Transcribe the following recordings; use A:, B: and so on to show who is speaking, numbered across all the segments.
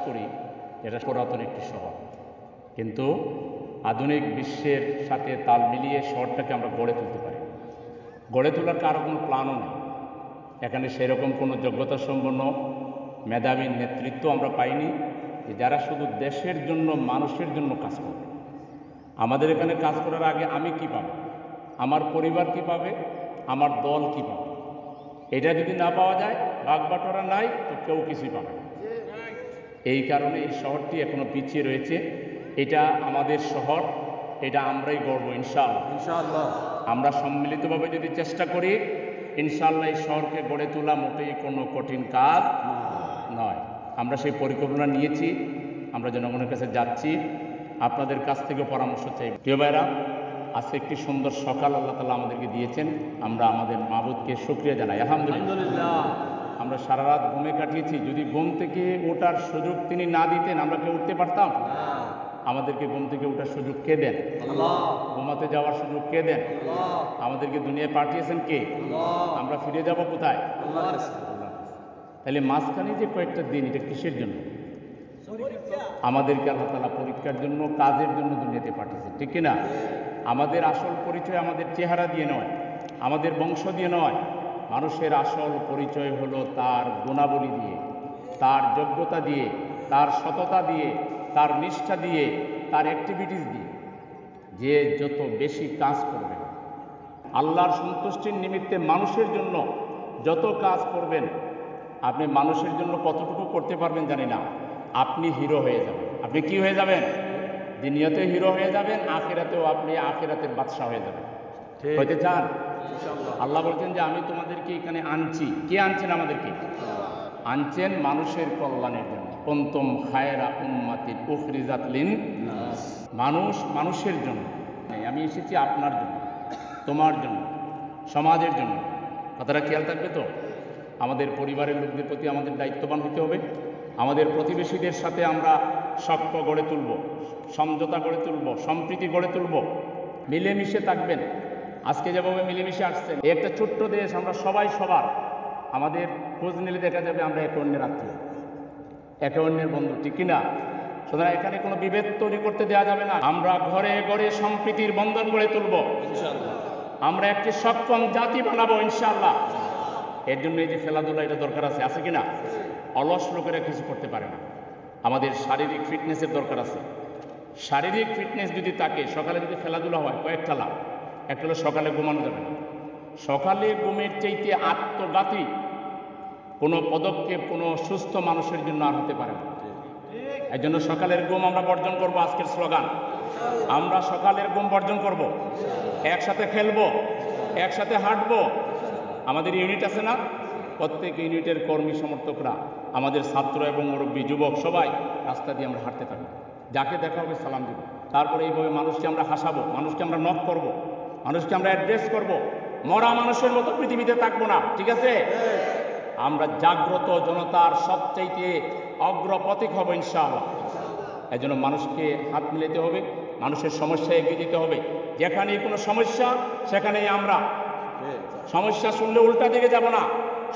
A: করি এটা পুরাতন একটি শহর, কিন্তু আধুনিক বিশ্বের সাথে তাল মিলিয়ে শহরটাকে আমরা গড়ে তুলতে পারি। গড়ে তোলার কারো কোনো প্ল্যানও নেই। এখানে সেরকম কোনো যোগ্যতা সম্পন্ন মেধাবী নেতৃত্ব আমরা পাইনি যে যারা শুধু দেশের জন্য মানুষের জন্য কাজ করবে। আমাদের এখানে কাজ করার আগে আমি কি পাবো, আমার পরিবার কি পাবে, আমার দল কি পাবে, এটা যদি না পাওয়া যায়, ভাগবাটোয়ারা নাই, তো কেউ কিছুই পাবে না। এই কারণে এই শহরটি এখনো পিছিয়ে রয়েছে। এটা আমাদের শহর, এটা আমরাই গড়ব ইনশাআল্লাহ। ইনশাআল্লাহ আমরা সম্মিলিতভাবে যদি চেষ্টা করি, ইনশাআল্লাহ এই শহরকে গড়ে তোলা মোটেই কোনো কঠিন কাজ নয়। আমরা সেই পরিকল্পনা নিয়েছি, আমরা জনগণের কাছে যাচ্ছি, আপনাদের কাছ থেকে পরামর্শ চাই। প্রিয় ভাইরা, আজকে একটি সুন্দর সকাল আল্লাহ তাআলা আমাদেরকে দিয়েছেন, আমরা আমাদের মাবুদকে শুকরিয়া জানাই। আলহামদুলিল্লাহ। আমরা সারা রাত ঘুমে কাটিয়েছি, যদি ঘুম থেকে ওঠার সুযোগ তিনি না দিতেন আমরা কি উঠতে পারতাম? আমাদেরকে ঘুম থেকে ওঠার সুযোগ কে দেন? আল্লাহ। ঘুমাতে যাওয়ার সুযোগ কে দেন? আল্লাহ। আমাদেরকে দুনিয়ায় পাঠিয়েছেন কে? আল্লাহ। আমরা ফিরে যাব কোথায়? আল্লাহ। তাহলে মাঝখানে যে কয়েকটা দিন, এটা কিসের জন্য? আমাদেরকে আল্লাহ তাআলা পরীক্ষার জন্য, কাজের জন্য দুনিয়াতে পাঠিয়েছেন, ঠিক কিনা? আমাদের আসল পরিচয় আমাদের চেহারা দিয়ে নয়, আমাদের বংশ দিয়ে নয়। মানুষের আসল পরিচয় হলো তার গুণাবলী দিয়ে, তার যোগ্যতা দিয়ে, তার সততা দিয়ে, তার নিষ্ঠা দিয়ে, তার অ্যাক্টিভিটিস দিয়ে। যে যত বেশি কাজ করবে, আল্লাহর সন্তুষ্টির নিমিত্তে মানুষের জন্য যত কাজ করবেন, আপনি মানুষের জন্য কতটুকু করতে পারবেন জানি না, আপনি হিরো হয়ে যাবেন। আপনি কি হয়ে যাবেন? দুনিয়াতেও হিরো হয়ে যাবেন, আখিরাতেও আপনি আখিরাতের বাদশা হয়ে যাবেন। হইতে চান? আল্লাহ বলছেন যে আমি তোমাদেরকে এখানে আনছি। কে আনছেন আমাদেরকে? আনছেন মানুষের কল্যাণের জন্য। কুনতুম খায়রা উম্মাতিন উখরিজাত লিন-নাস। মানুষ মানুষের জন্য। আমি এসেছি আপনার জন্য, তোমার জন্য, সমাজের জন্য। কথাটা খেয়াল থাকবে তো? আমাদের পরিবারের লোকদের প্রতি আমাদের দায়িত্ববান হতে হবে। আমাদের প্রতিবেশীদের সাথে আমরা সখ্য গড়ে তুলব, সমঝোতা গড়ে তুলব, সম্প্রীতি গড়ে তুলব, মিলেমিশে থাকবেন। আজকে যেভাবে মিলেমিশে আসছেন, একটা ছোট্ট দেশ, আমরা সবাই সবার। আমাদের খোঁজ নিলে দেখা যাবে আমরা একে অন্যের আত্মীয়, একে অন্যের বন্ধু, ঠিক কিনা? সুতরাং এখানে কোনো বিভেদ তৈরি করতে দেওয়া যাবে না। আমরা ঘরে ঘরে সম্প্রীতির বন্ধন গড়ে তুলব ইনশাআল্লাহ। আমরা একটি সক্ষম জাতি বানাবো ইনশাআল্লাহ। এর জন্য এই যে খেলাধুলা, এটা দরকার আছে, আছে কিনা? অলস লোকেরা কিছু করতে পারে না। আমাদের শারীরিক ফিটনেসের দরকার আছে। শারীরিক ফিটনেস যদি থাকে, সকালে যদি খেলাধুলা হয়, কয়েকটা লাভ। একটা হলো সকালে ঘুমানো যাবে না। সকালে ঘুমের চাইতে আত্মঘাতী কোনো পদক্ষেপ কোনো সুস্থ মানুষের জন্য আর হতে পারে না। এই জন্য সকালের ঘুম আমরা বর্জন করব। আজকের স্লোগান, আমরা সকালের ঘুম বর্জন করব। একসাথে খেলবো, একসাথে হাঁটবো। আমাদের ইউনিট আছে না? প্রত্যেক ইউনিটের কর্মী সমর্থকরা, আমাদের ছাত্র এবং মুরব্বী, যুবক সবাই রাস্তা দিয়ে আমরা হাঁটতে থাকবো। যাকে দেখা হবে সালাম দেব। তারপরে এইভাবে মানুষকে আমরা হাসাবো, মানুষকে আমরা নক করব, মানুষকে আমরা অ্যাড্রেস করব। মরা মানুষের মতো পৃথিবীতে থাকবো না, ঠিক আছে? আমরা জাগ্রত জনতার সবচাইতে অগ্রপথিক হব ইনশাআল্লাহ। এই জন্য মানুষকে হাত মিলাতে হবে, মানুষের সমস্যা এগিয়ে দিতে হবে। যেখানেই কোনো সমস্যা, সেখানেই আমরা। সমস্যা শুনলে উল্টা দিকে যাব না।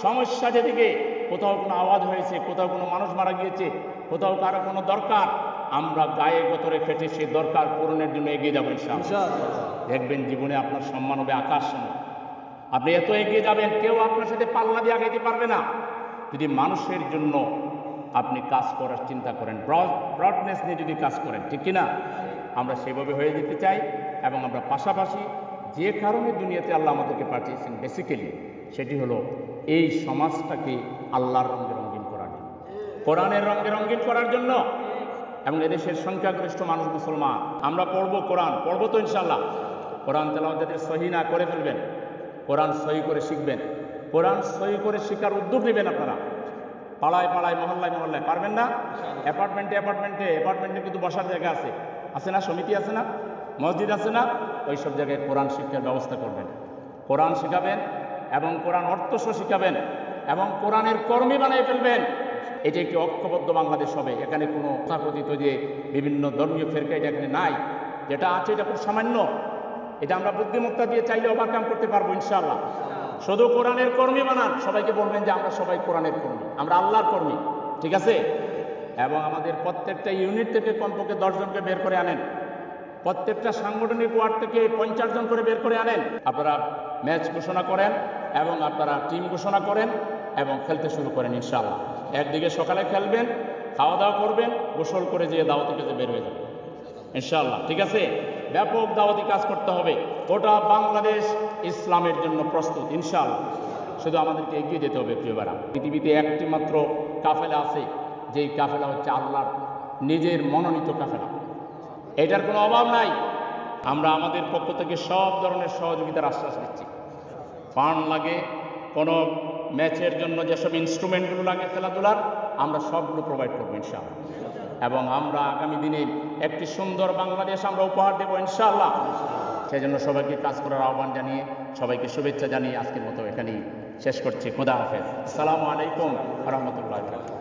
A: সমস্যা যেদিকে, কোথাও কোনো আওয়াজ হয়েছে, কোথাও কোনো মানুষ মারা গিয়েছে, কোথাও কারো কোনো দরকার, আমরা গায়ে গতরে খেটে সেই দরকার পূরণের জন্য এগিয়ে যাবো ইনশাআল্লাহ। দেখবেন জীবনে আপনার সম্মান হবে আকাশ সমান। আপনি এত এগিয়ে যাবেন, কেউ আপনার সাথে পাল্লা দিয়ে আগাইতে পারবে না, যদি মানুষের জন্য আপনি কাজ করার চিন্তা করেন, ব্রডনেস নিয়ে যদি কাজ করেন, ঠিক কিনা? আমরা সেভাবে হয়ে যেতে চাই। এবং আমরা পাশাপাশি যে কারণে দুনিয়াতে আল্লাহ আমাদেরকে পাঠিয়েছেন, বেসিক্যালি সেটি হলো এই সমাজটাকে আল্লাহর রঙে রঙিন করার জন্য, কোরআনের রঙে রঙিন করার জন্য। এবং এদেশের সংখ্যাগরিষ্ঠ মানুষ মুসলমান। আমরা পড়বো কোরআন, পড়বো তো ইনশাআল্লাহ। কোরআন তেলাওয়াত যাদের সহি না করে ফেলবেন, কোরআন সহি করে শিখবেন। কোরআন সহি করে শেখার উদ্যোগ নেবেন আপনারা। পাড়ায় পাড়ায়, মহল্লায় মহল্লায়, পারবেন না? অ্যাপার্টমেন্টে কিন্তু বসার জায়গা আছে, আছে না? সমিতি আছে না? মসজিদ আছে না? ওই সব জায়গায় কোরআন শিক্ষার ব্যবস্থা করবেন। কোরআন শেখাবেন এবং কোরআন অর্থসহ শিখাবেন এবং কোরআনের কর্মী বানিয়ে ফেলবেন। এটি একটি ঐক্যবদ্ধ বাংলাদেশ হবে। এখানে কোনো তথাকথিত যে বিভিন্ন ধর্মীয় ফেরকা, এটা এখানে নাই। যেটা আছে এটা খুব সামান্য। এটা আমরা বুদ্ধিমত্তা দিয়ে চাইলে ওভারকাম করতে পারবো ইনশাআল্লাহ। শুধু কোরআনের কর্মী বানান, সবাইকে বলবেন যে আমরা সবাই কোরআনের কর্মী, আমরা আল্লাহর কর্মী, ঠিক আছে? এবং আমাদের প্রত্যেকটা ইউনিট থেকে কমপক্ষে 10 জনকে বের করে আনেন, প্রত্যেকটা সাংগঠনিক ওয়ার্ড থেকে 50 জন করে বের করে আনেন। আপনারা ম্যাচ ঘোষণা করেন এবং আপনারা টিম ঘোষণা করেন এবং খেলতে শুরু করেন ইনশাআল্লাহ। একদিকে সকালে খেলবেন, খাওয়া দাওয়া করবেন, গোসল করে যেয়ে দাওয়াতি কাজে বের হয়ে যাবেন ইনশাআল্লাহ। ঠিক আছে? ব্যাপক দাওয়াতি কাজ করতে হবে। গোটা বাংলাদেশ ইসলামের জন্য প্রস্তুত ইনশাআল্লাহ। শুধু আমাদেরকে এগিয়ে যেতে হবে প্রিয় ভাইরা। পৃথিবীতে একটি মাত্র কাফেলা আছে, যেই কাফেলা হচ্ছে আল্লাহর নিজের মনোনীত কাফেলা। এটার কোনো অভাব নাই। আমরা আমাদের পক্ষ থেকে সব ধরনের সহযোগিতার আশ্বাস দিচ্ছি। ফান্ড লাগে, কোনো ম্যাচের জন্য যেসব ইনস্ট্রুমেন্টগুলো লাগে খেলাধুলার, আমরা সবগুলো প্রোভাইড করবো ইনশাআল্লাহ। এবং আমরা আগামী দিনে একটি সুন্দর বাংলাদেশ আমরা উপহার দেবো ইনশাআল্লাহ। সেজন্য সবাইকে কাজ করার আহ্বান জানিয়ে, সবাইকে শুভেচ্ছা জানিয়ে আজকের মতো এখানেই শেষ করছি। খোদা হাফেজ। আসসালামু আলাইকুম ওয়া রাহমাতুল্লাহি ওয়া বারাকাতুহু।